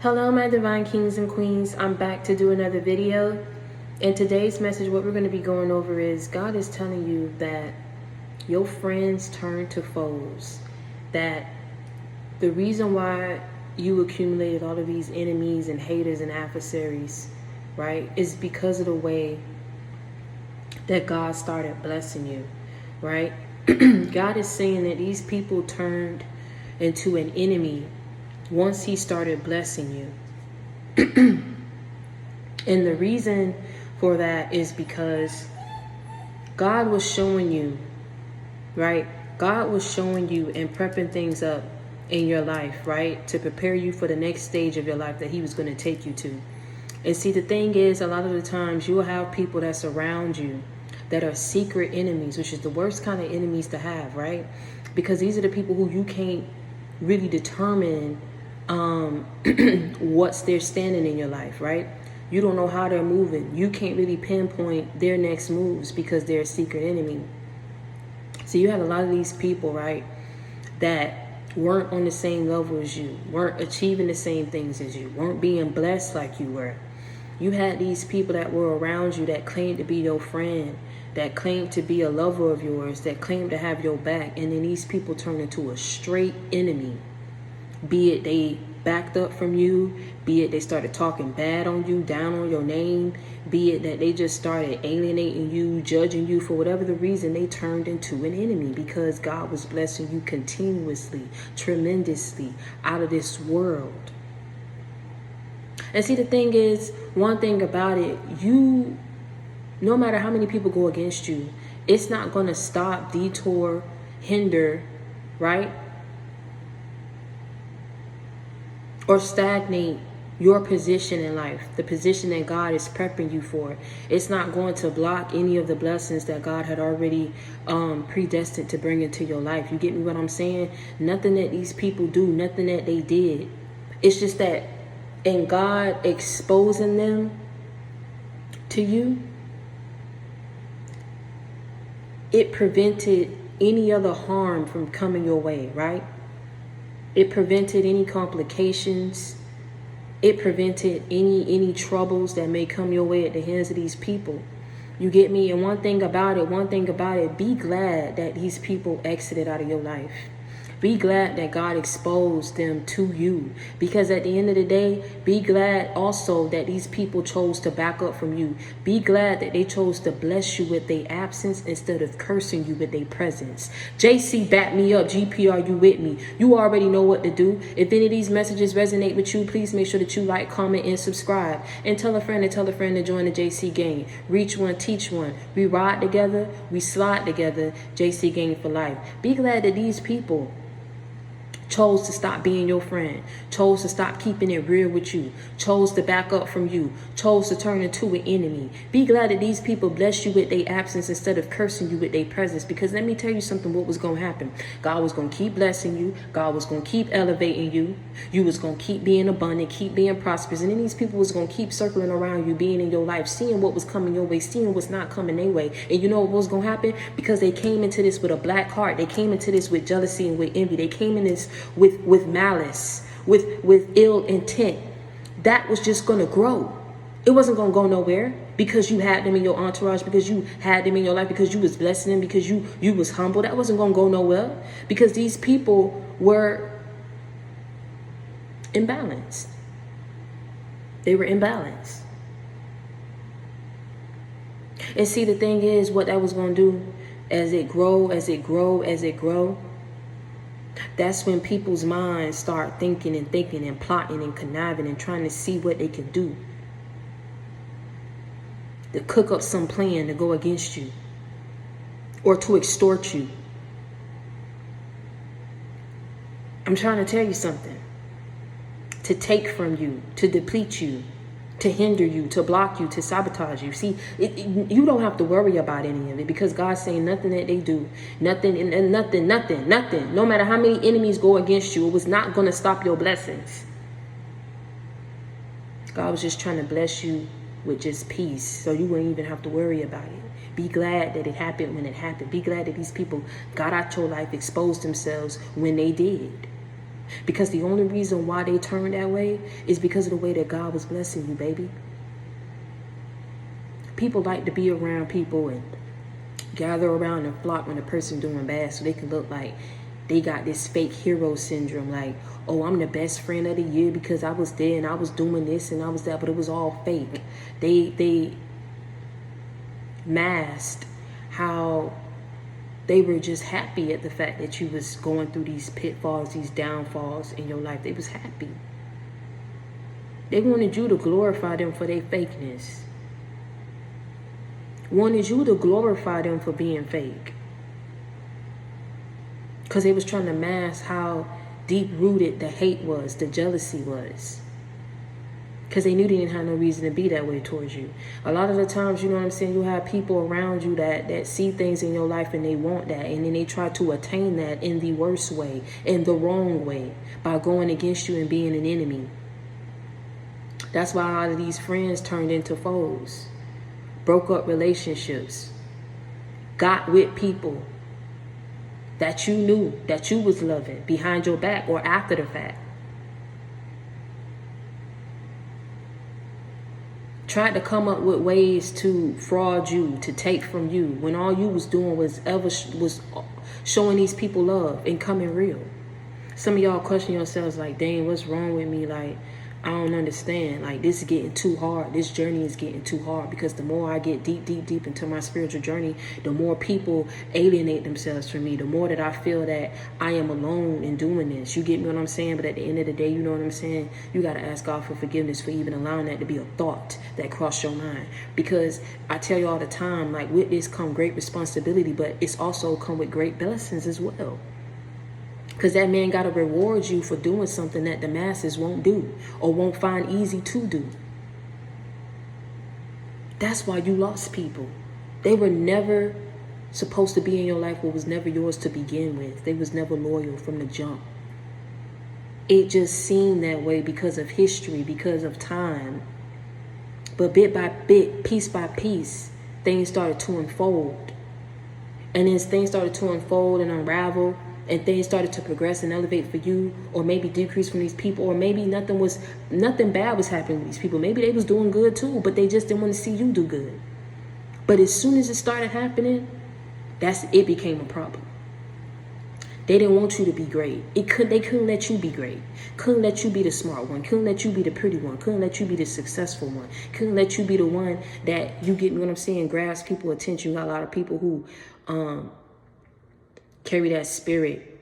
Hello, my divine kings and queens. I'm back to do another video. In today's message, what we're going to be going over is God is telling you that your friends turn to foes. That the reason why you accumulated all of these enemies and haters and adversaries, right, is because of the way that God started blessing you, right? God is saying that these people turned into an enemy once he started blessing you. And the reason for that is because God was showing you, right? God was showing you and prepping things up in your life, right? To prepare you for the next stage of your life that he was going to take you to. And see, the thing is, a lot of the times you will have people that surround you that are secret enemies, which is the worst kind of enemies to have, right? Because these are the people who you can't really determine what's their standing in your life, right? You don't know how they're moving. You can't really pinpoint their next moves because they're a secret enemy. So you had a lot of these people, right, that weren't on the same level as you, weren't achieving the same things as you, weren't being blessed like you were. You had these people that were around you that claimed to be your friend, that claimed to be a lover of yours, that claimed to have your back, and then these people turned into a straight enemy. Be it they backed up from you, be it they started talking bad on you, down on your name, be it that they just started alienating you, judging you. For whatever the reason, they turned into an enemy because God was blessing you continuously, tremendously, out of this world. And see, the thing is, one thing about it, you, no matter how many people go against you, it's not going to stop, detour, hinder, right? Or stagnate your position in life, the position that God is prepping you for. It's not going to block any of the blessings that God had already predestined to bring into your life. You get me what I'm saying? Nothing that these people do, nothing that they did. It's just that in God exposing them to you, it prevented any other harm from coming your way, right? It prevented any complications. It prevented any troubles that may come your way at the hands of these people. You get me? And one thing about it, be glad that these people exited out of your life. Be glad that God exposed them to you. Because at the end of the day, be glad also that these people chose to back up from you. Be glad that they chose to bless you with their absence instead of cursing you with their presence. JC, back me up. GPR, you with me? You already know what to do. If any of these messages resonate with you, please make sure that you like, comment, and subscribe. And tell a friend to join the JC gang. Reach one, teach one. We ride together. We slide together. JC gang for life. Be glad that these people chose to stop being your friend, chose to stop keeping it real with you, chose to back up from you, chose to turn into an enemy. Be glad that these people blessed you with their absence instead of cursing you with their presence. Because let me tell you something, what was going to happen. God was going to keep blessing you. God was going to keep elevating you. You was going to keep being abundant, keep being prosperous. And then these people was going to keep circling around you, being in your life, seeing what was coming your way, seeing what's not coming their way. And you know what was going to happen? Because they came into this with a black heart. They came into this with jealousy and with envy. They came in this with malice, with ill intent. That was just going to grow. It wasn't going to go nowhere because you had them in your entourage, because you had them in your life, because you was blessing them, because you was humble. That wasn't going to go nowhere because these people were imbalanced. They were imbalanced. And see, the thing is, what that was going to do as it grow, that's when people's minds start thinking and plotting and conniving and trying to see what they can do to cook up some plan to go against you or to extort you. I'm trying to tell you something. To take from you, to deplete you, to hinder you, to block you, to sabotage you. See, you don't have to worry about any of it because God's saying nothing that they do, nothing, no matter how many enemies go against you, it was not going to stop your blessings. God was just trying to bless you with just peace so you wouldn't even have to worry about it. Be glad that it happened when it happened. Be glad that these people got out your life, exposed themselves when they did. Because the only reason why they turned that way is because of the way that God was blessing you, baby. People like to be around people and gather around and flock when a person doing bad so they can look like they got this fake hero syndrome. Like, oh, I'm the best friend of the year because I was there and I was doing this and I was that, but it was all fake. They masked how they were just happy at the fact that you was going through these pitfalls, these downfalls in your life. They was happy. They wanted you to glorify them for their fakeness. Wanted you to glorify them for being fake. Because they was trying to mask how deep-rooted the hate was, the jealousy was. Because they knew they didn't have no reason to be that way towards you. A lot of the times, you know what I'm saying, you have people around you that see things in your life and they want that. And then they try to attain that in the worst way, in the wrong way, by going against you and being an enemy. That's why a lot of these friends turned into foes. Broke up relationships. Got with people that you knew, that you was loving behind your back or after the fact. Tried to come up with ways to fraud you, to take from you, when all you was doing was showing these people love and coming real. Some of y'all question yourselves like, dang, what's wrong with me? Like, I don't understand. Like, this is getting too hard. This journey is getting too hard, because the more I get deep into my spiritual journey, the more people alienate themselves from me, the more that I feel that I am alone in doing this. You get me what I'm saying? But at the end of the day, you know what I'm saying? You got to ask God for forgiveness for even allowing that to be a thought that crossed your mind. Because I tell you all the time, like, with this come great responsibility, but it's also come with great blessings as well. Because that man got to reward you for doing something that the masses won't do or won't find easy to do. That's why you lost people. They were never supposed to be in your life, or was never yours to begin with. They was never loyal from the jump. It just seemed that way because of history, because of time. But bit by bit, piece by piece, things started to unfold. And as things started to unfold and unravel, and things started to progress and elevate for you, or maybe decrease from these people, or maybe nothing bad was happening with these people. Maybe they was doing good too, but they just didn't want to see you do good. But as soon as it started happening, it became a problem. They didn't want you to be great. They couldn't let you be great. Couldn't let you be the smart one. Couldn't let you be the pretty one. Couldn't let you be the successful one. Couldn't let you be the one that, you get me what I'm saying, grabs people's attention. You got a lot of people who carry that spirit.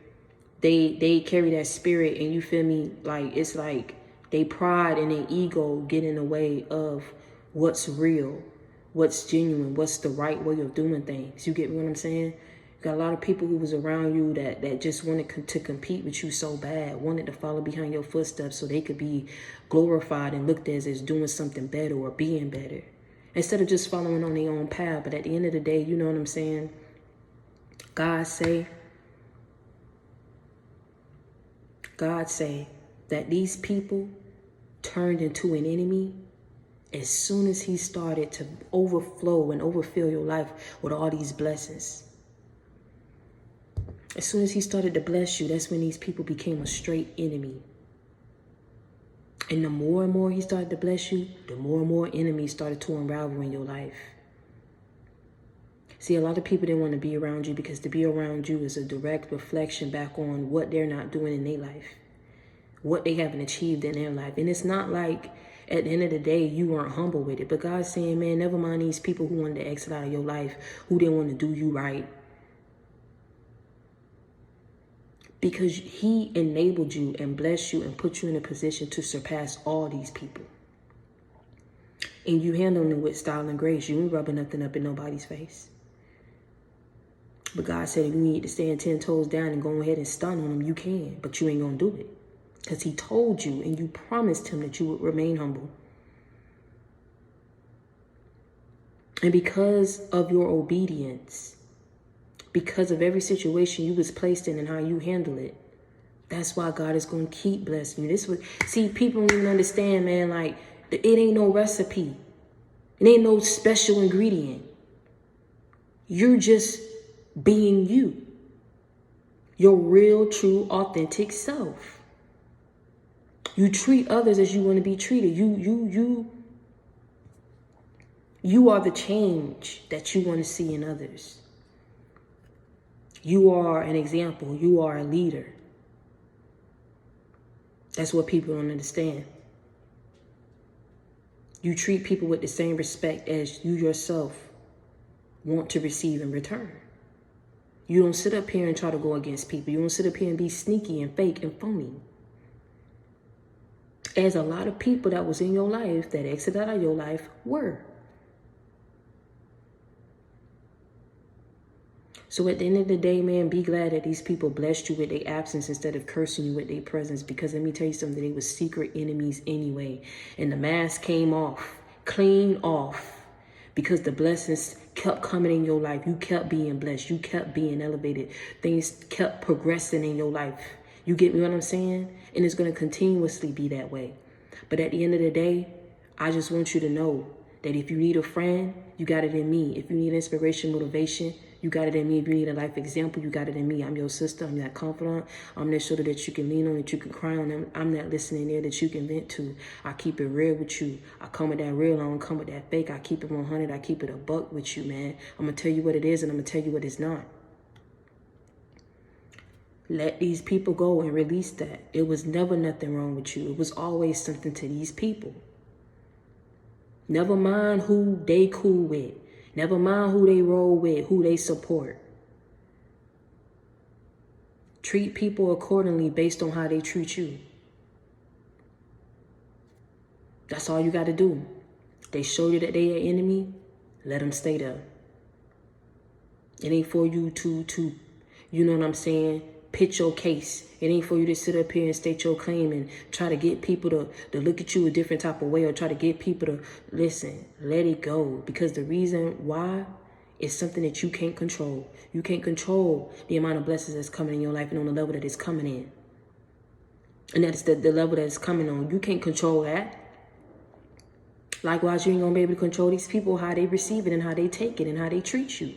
They carry that spirit, and you feel me? Like, it's like they pride and their ego get in the way of what's real, what's genuine, what's the right way of doing things. You get me what I'm saying? You got a lot of people who was around you that just wanted to compete with you so bad, wanted to follow behind your footsteps so they could be glorified and looked at as doing something better or being better, instead of just following on their own path. But at the end of the day, you know what I'm saying? God say that these people turned into an enemy as soon as he started to overflow and overfill your life with all these blessings. As soon as he started to bless you, that's when these people became a straight enemy. And the more and more he started to bless you, the more and more enemies started to unravel in your life. See, a lot of people didn't want to be around you because to be around you is a direct reflection back on what they're not doing in their life, what they haven't achieved in their life. And it's not like at the end of the day, you weren't humble with it. But God's saying, man, never mind these people who wanted to exit out of your life, who didn't want to do you right. Because he enabled you and blessed you and put you in a position to surpass all these people. And you handling it with style and grace. You ain't rubbing nothing up in nobody's face. But God said if you need to stand 10 toes down and go ahead and stun on him, you can. But you ain't going to do it. Because he told you and you promised him that you would remain humble. And because of your obedience, because of every situation you was placed in and how you handle it, that's why God is going to keep blessing you. See, people don't even understand, man, like, it ain't no recipe. It ain't no special ingredient. You're just being you. Your real, true, authentic self. You treat others as you want to be treated. You are the change that you want to see in others. You are an example. You are a leader. That's what people don't understand. You treat people with the same respect as you yourself want to receive in return. You don't sit up here and try to go against people. You don't sit up here and be sneaky and fake and phony. As a lot of people that was in your life, that exited out of your life, were. So at the end of the day, man, be glad that these people blessed you with their absence instead of cursing you with their presence. Because let me tell you something, they were secret enemies anyway. And the mask came off, clean off, because the blessings kept coming in your life. You kept being blessed. You kept being elevated. Things kept progressing in your life. You get me what I'm saying? And it's going to continuously be that way. But at the end of the day, I just want you to know that if you need a friend, you got it in me. If you need inspiration, motivation, you got it in me. If you need a life example, you got it in me. I'm your sister. I'm that confidant. I'm that shoulder that you can lean on, that you can cry on. I'm that listening ear that you can vent to. I keep it real with you. I come with that real. I don't come with that fake. I keep it 100. I keep it a buck with you, man. I'm going to tell you what it is, and I'm going to tell you what it's not. Let these people go and release that. It was never nothing wrong with you. It was always something to these people. Never mind who they cool with. Never mind who they roll with, who they support. Treat people accordingly based on how they treat you. That's all you got to do. They show you that they are enemy, let them stay there. It ain't for you to, you know what I'm saying, pitch your case. It ain't for you to sit up here and state your claim and try to get people to look at you a different type of way, or try to get people to listen. Let it go. Because the reason why is something that you can't control. You can't control the amount of blessings that's coming in your life and on the level that it's coming in. And that's the level that it's coming on. You can't control that. Likewise, you ain't going to be able to control these people, how they receive it and how they take it and how they treat you.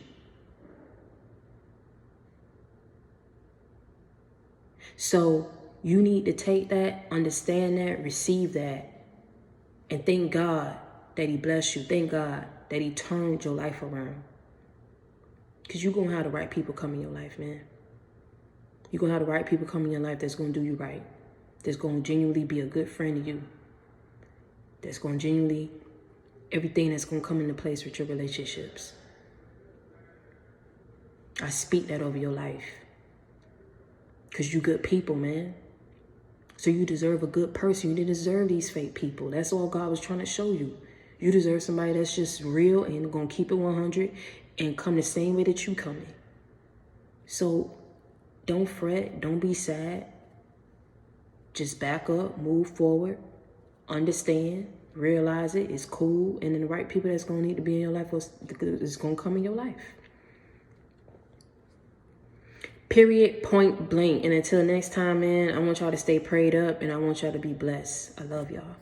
So you need to take that, understand that, receive that, and thank God that he blessed you. Thank God that he turned your life around. Because you're going to have the right people come in your life, man. You're going to have the right people come in your life that's going to do you right. That's going to genuinely be a good friend to you. That's going to genuinely, everything that's going to come into place with your relationships. I speak that over your life. Because you good people, man. So you deserve a good person. You didn't deserve these fake people. That's all God was trying to show you. You deserve somebody that's just real and going to keep it 100 and come the same way that you coming. So don't fret. Don't be sad. Just back up. Move forward. Understand. Realize it. It's cool. And then the right people that's going to need to be in your life is going to come in your life. Period, point blank. And until next time, man, I want y'all to stay prayed up and I want y'all to be blessed. I love y'all.